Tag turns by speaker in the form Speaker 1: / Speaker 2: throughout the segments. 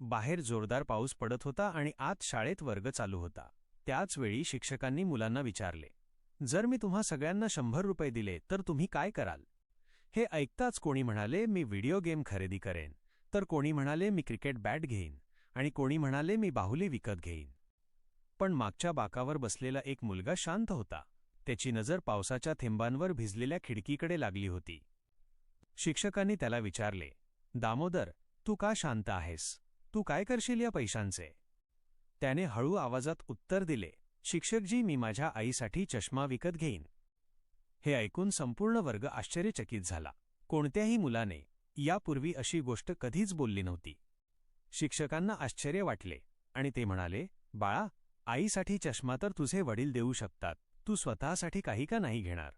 Speaker 1: बाहेर जोरदार पाऊस पडत होता आणि आत शाळेत वर्ग चालू होता. त्याच वेळी शिक्षकांनी मुलांना विचारले, जर मी तुम्हा सगळ्यांना 100 रुपये दिले तर तुम्ही काय कराल? हे ऐकताच कोणी म्हणाले, मी व्हिडिओ गेम खरेदी करेन, तर कोणी म्हणाले, मी क्रिकेट बॅट घेईन, आणि कोणी म्हणाले, मी बाहुली विकत घेईन. पण मागच्या बाकावर बसलेला एक मुलगा शांत होता. त्याची नजर पावसाच्या थेंबांवर भिजलेल्या खिडकीकडे लागली होती. शिक्षकांनी त्याला विचारले, दामोदर, तू का शांत आहेस? तू काय करशील या पैशांचे? त्याने हळू आवाजात उत्तर दिले, शिक्षकजी, मी माझ्या आईसाठी चष्मा विकत घेईन. हे ऐकून संपूर्ण वर्ग आश्चर्यचकित झाला. कोणत्याही मुलाने यापूर्वी अशी गोष्ट कधीच बोलली नव्हती. शिक्षकांना आश्चर्य वाटले आणि ते म्हणाले, बाळा, आईसाठी चष्मा तर तुझे वडील देऊ शकतात, तू स्वतःसाठी काही का नाही घेणार?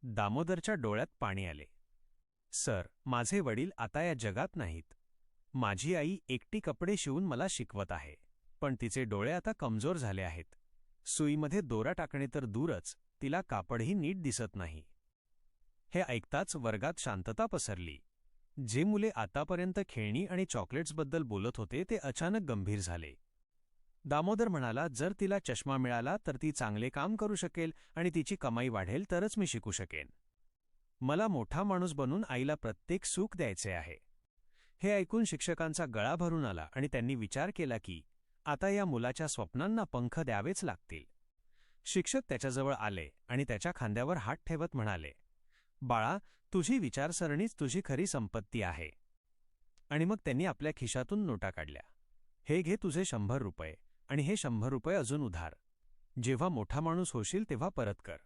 Speaker 1: दामोदरच्या डोळ्यात पाणी आले. सर, माझे वडील आता या जगात नाहीत. माझी आई एकटी कपडे शिवून मला शिकवत आहे, पण तिचे डोळे आता कमजोर झाले आहेत. सुईमध्ये दोरा टाकणे तर दूरच, तिला कापडही नीट दिसत नाही. हे ऐकताच वर्गात शांतता पसरली. जे मुले आतापर्यंत खेळणी आणि चॉकलेट्सबद्दल बोलत होते ते अचानक गंभीर झाले. दामोदर म्हणाला, जर तिला चष्मा मिळाला तर ती चांगले काम करू शकेल आणि तिची कमाई वाढेल तरच मी शिकू शकेन. मला मोठा माणूस बनून आईला प्रत्येक सुख द्यायचे आहे. हे ऐकून शिक्षकांचा गळा भरून आला आणि त्यांनी विचार केला की आता या मुलाच्या स्वप्नांना पंख द्यावेच लागतील. शिक्षक त्याच्याजवळ आले आणि त्याच्या खांद्यावर हात ठेवत म्हणाले, बाळा, तुझी विचारसरणीच तुझी खरी संपत्ती आहे. आणि मग त्यांनी आपल्या खिशातून नोटा काढल्या. हे घे तुझे 100 रुपये, आणि हे 100 रुपये अजून उधार. जेव्हा मोठा माणूस होशील तेव्हा परत कर.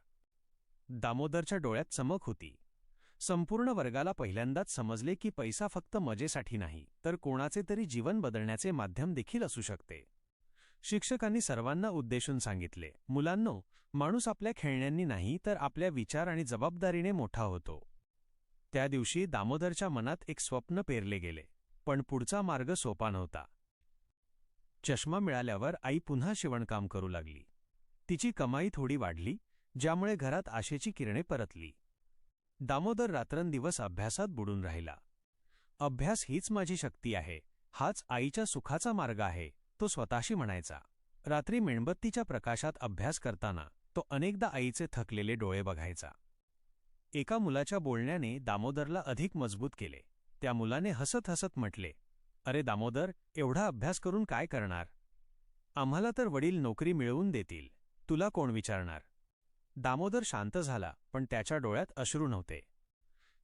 Speaker 1: दामोदरच्या डोळ्यात चमक होती. संपूर्ण वर्गाला पहिल्यांदाच समजले की पैसा फक्त मजेसाठी नाही, तर कोणाचे तरी जीवन बदलण्याचे माध्यम देखील असू शकते. शिक्षकांनी सर्वांना उद्देशून सांगितले, मुलांनो, माणूस आपल्या खेळण्यांनी नाही तर आपल्या विचार आणि जबाबदारीने मोठा होतो. त्या दिवशी दामोदरच्या मनात एक स्वप्न पेरले गेले, पण पुढचा मार्ग सोपा नव्हता. चष्मा मिळाल्यावर आई पुन्हा शिवणकाम करू लागली. तिची कमाई थोडी वाढली, ज्यामुळे घरात आशेची किरणे परतली. दामोदर रात्रंदिवस अभ्यासात बुडून राहिला. अभ्यास हीच माझी शक्ती आहे, हाच आईच्या सुखाचा मार्ग आहे, तो स्वतःशी म्हणायचा. रात्री मेणबत्तीच्या प्रकाशात अभ्यास करताना तो अनेकदा आईचे थकलेले डोळे बघायचा. एका मुलाच्या बोलण्याने दामोदरला अधिक मजबूत केले. त्या मुलाने हसत हसत म्हटले, अरे दामोदर, एवढा अभ्यास करून काय करणार? आम्हाला तर वडील नोकरी मिळवून देतील, तुला कोण विचारणार? दामोदर शांत झाला, पण त्याच्या डोळ्यात अश्रू नव्हते.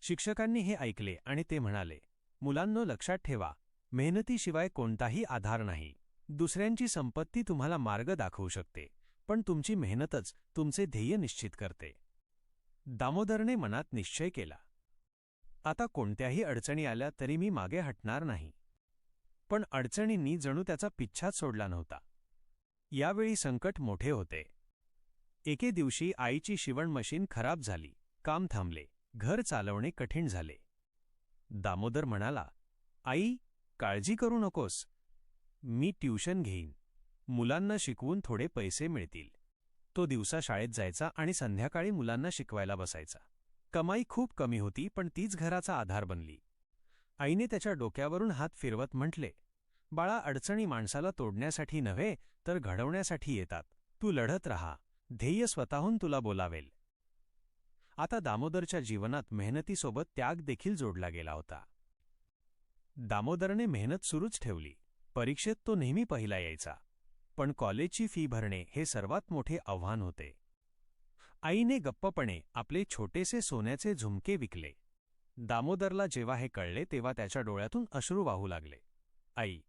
Speaker 1: शिक्षकांनी हे ऐकले आणि ते म्हणाले, मुलांनो, लक्षात ठेवा, मेहनतीशिवाय कोणताही आधार नाही. दुसऱ्यांची संपत्ती तुम्हाला मार्ग दाखवू शकते, पण तुमची मेहनतच तुमचे ध्येय निश्चित करते. दामोदरने मनात निश्चय केला, आता कोणत्याही अडचणी आल्या तरी मी मागे हटणार नाही. पण अडचणींनी जणू त्याचा पिच्छाच सोडला नव्हता. यावेळी संकट मोठे होते. एके दिवशी आईची शिवण मशीन खराब झाली, काम थांबले, घर चालवणे कठीण झाले. दामोदर म्हणाला, आई, काळजी करू नकोस, मी ट्यूशन घेईन, मुलांना शिकवून थोडे पैसे मिळतील. तो दिवसा शाळेत जायचा आणि संध्याकाळी मुलांना शिकवायला बसायचा. कमाई खूप कमी होती, पण तीच घराचा आधार बनली. आईने त्याच्या डोक्यावरून हात फिरवत म्हटले, बाळा, अडचणी माणसाला तोडण्यासाठी नव्हे तर घडवण्यासाठी येतात. तू लढत राहा, ध्येय स्वतःहून तुला बोलावेल. आता दामोदरच्या जीवनात मेहनतीसोबत त्याग देखील जोडला गेला होता. दामोदरने मेहनत सुरूच ठेवली. परीक्षेत तो नेहमी पहिला यायचा, पण कॉलेजची फी भरणे हे सर्वात मोठे आव्हान होते. आईने गप्पपणे आपले छोटेसे सोन्याचे झुमके विकले. दामोदरला जेव्हा हे कळले तेव्हा त्याच्या डोळ्यातून अश्रू वाहू लागले. आई,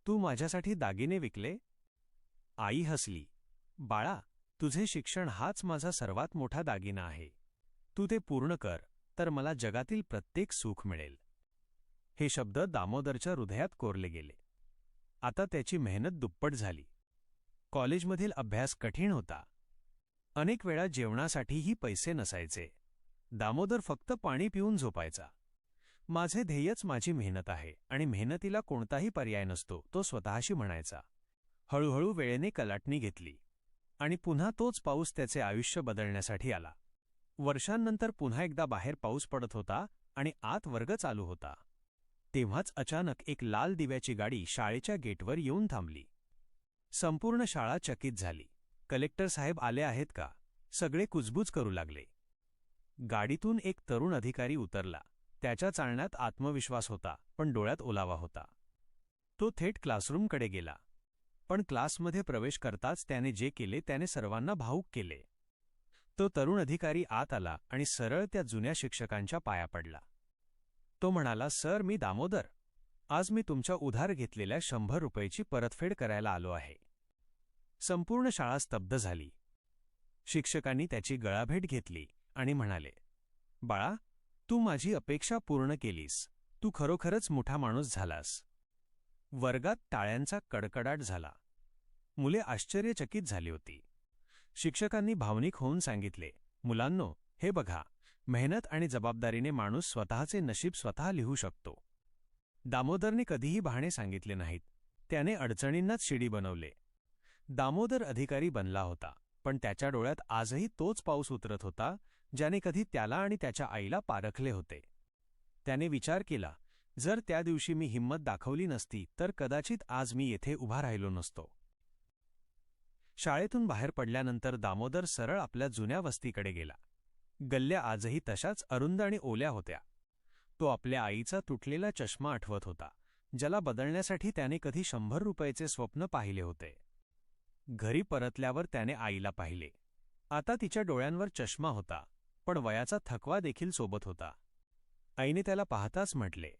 Speaker 1: तू माझ्यासाठी दागिने विकले? आई हसली, बाळा, तुझे शिक्षण हाच माझा सर्वात मोठा दागिना आहे. तू ते पूर्ण कर तर मला जगातील प्रत्येक सुख मिळेल. हे शब्द दामोदरच्या हृदयात कोरले गेले. आता त्याची मेहनत दुप्पट झाली. कॉलेजमधील अभ्यास कठीण होता. अनेक वेळा जेवणासाठीही पैसे नसायचे. दामोदर फक्त पाणी पिऊन झोपायचा. माझे ध्येयच माझी मेहनत आहे आणि मेहनतीला कोणताही पर्याय नसतो, तो स्वतःशी म्हणायचा. हळूहळू वेळेने कलाटणी घेतली आणि पुन्हा तोच पाऊस त्याचे आयुष्य बदलण्यासाठी आला. वर्षांनंतर पुन्हा एकदा बाहेर पाऊस पडत होता आणि आत वर्ग चालू होता. तेव्हाच अचानक एक लाल दिव्याची गाडी शाळेच्या गेटवर येऊन थांबली. संपूर्ण शाळा चकित झाली. कलेक्टर साहेब आले आहेत का? सगळे कुजबूज करू लागले. गाडीतून एक तरुण अधिकारी उतरला. त्याच्या चालण्यात आत्मविश्वास होता, पण डोळ्यात ओलावा होता. तो थेट क्लासरूमकडे गेला. पण क्लासमध्ये प्रवेश करताच त्याने जे केले त्याने सर्वांना भावुक केले. तो तरुण अधिकारी आत आला आणि सरळ त्या जुन्या शिक्षकांच्या पाया पडला. तो म्हणाला, सर, मी दामोदर. आज मी तुमच्या उधार घेतलेल्या 100 रुपयाची परतफेड करायला आलो आहे. संपूर्ण शाळा स्तब्ध झाली. शिक्षकांनी त्याची गळाभेट घेतली आणि म्हणाले, बाळा, तू माझी अपेक्षा पूर्ण केलीस. तू खरोखरच मोठा माणूस झालास. वर्गात टाळ्यांचा कडकडाट झाला. मुले आश्चर्यचकित झाली होती. शिक्षकांनी भावनिक होऊन सांगितले, मुलांनो, हे बघा, मेहनत आणि जबाबदारीने माणूस स्वतःचे नशीब स्वतः लिहू शकतो. दामोदरने कधीही बहाणे सांगितले नाहीत. त्याने अडचणींनाच शिडी बनवले. दामोदर अधिकारी बनला होता, पण त्याच्या डोळ्यात आजही तोच पाऊस उतरत होता, ज्याने कधी त्याला आणि त्याच्या आईला पारखले होते. त्याने विचार केला, जर त्या दिवशी मी हिंमत दाखवली नसती तर कदाचित आज मी येथे उभा राहिलो नसतो. शाळेतून बाहेर पडल्यानंतर दामोदर सरळ आपल्या जुन्या वस्तीकडे गेला. गल्ल्या आजही तशाच अरुंद आणि ओल्या होत्या. तो आपल्या आईचा तुटलेला चष्मा आठवत होता, ज्याला बदलण्यासाठी त्याने कधी 100 रुपयाचे स्वप्न पाहिले होते. घरी परतल्यावर त्याने आईला पाहिले. आता तिच्या डोळ्यांवर चष्मा होता, पण वयाचा थकवा देखील सोबत होता. आईने त्याला पाहताच म्हटले,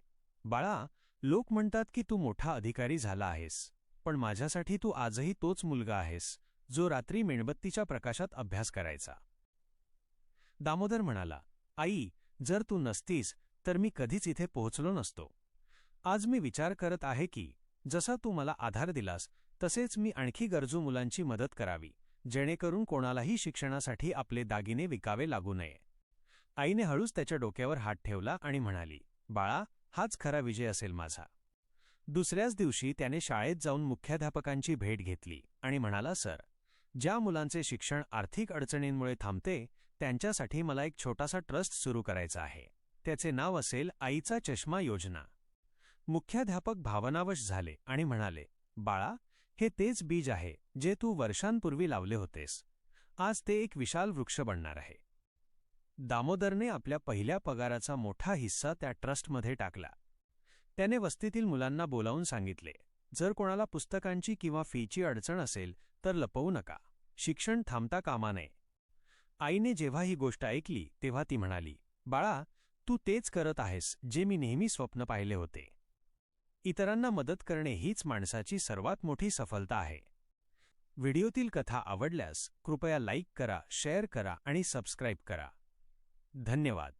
Speaker 1: बाळा, लोक म्हणतात की तू मोठा अधिकारी झाला आहेस, पण माझ्यासाठी तू आजही तोच मुलगा आहेस, जो रात्री मेणबत्तीच्या प्रकाशात अभ्यास करायचा. दामोदर म्हणाला, आई, जर तू नसतीस तर मी कधीच इथे पोहोचलो नसतो. आज मी विचार करत आहे की जसा तू मला आधार दिलास तसेच मी आणखी गरजू मुलांची मदत करावी, जेणेकरून कोणालाही शिक्षणासाठी आपले दागिने विकावे लागू नये. आईने हळूच त्याच्या डोक्यावर हात ठेवला आणि म्हणाली, बाळा, हाच खरा विजय असेल माझा. दुसऱ्याच दिवशी त्याने शाळेत जाऊन मुख्याध्यापकांची भेट घेतली आणि म्हणाला, सर, ज्या मुलांचे शिक्षण आर्थिक अडचणींमुळे थांबते त्यांच्यासाठी मला एक छोटासा ट्रस्ट सुरू करायचा आहे. त्याचे नाव असेल आईचा चष्मा योजना. मुख्याध्यापक भावनावश झाले आणि म्हणाले, बाळा, हे तेच बीज आहे जे तू वर्षांपूर्वी लावले होतेस. आज ते एक विशाल वृक्ष बनणार आहे. दामोदरने आपल्या पहिल्या पगाराचा मोठा हिस्सा त्या ट्रस्टमध्ये टाकला. त्याने वस्तीतील मुलांना बोलावून सांगितले, जर कोणाला पुस्तकांची किंवा फीची अडचण असेल तर लपवू नका. शिक्षण थांबता कामा नये. आईने जेव्हा ही गोष्ट ऐकली तेव्हा ती म्हणाली, बाळा, तू तेच करत आहेस जे मी नेहमी स्वप्न पाहिले होते. इतरांना मदत करणे हीच माणसाची सर्वात मोठी सफलता आहे. व्हिडिओतील कथा आवडल्यास कृपया लाईक करा, शेअर करा आणि सबस्क्राईब करा. धन्यवाद.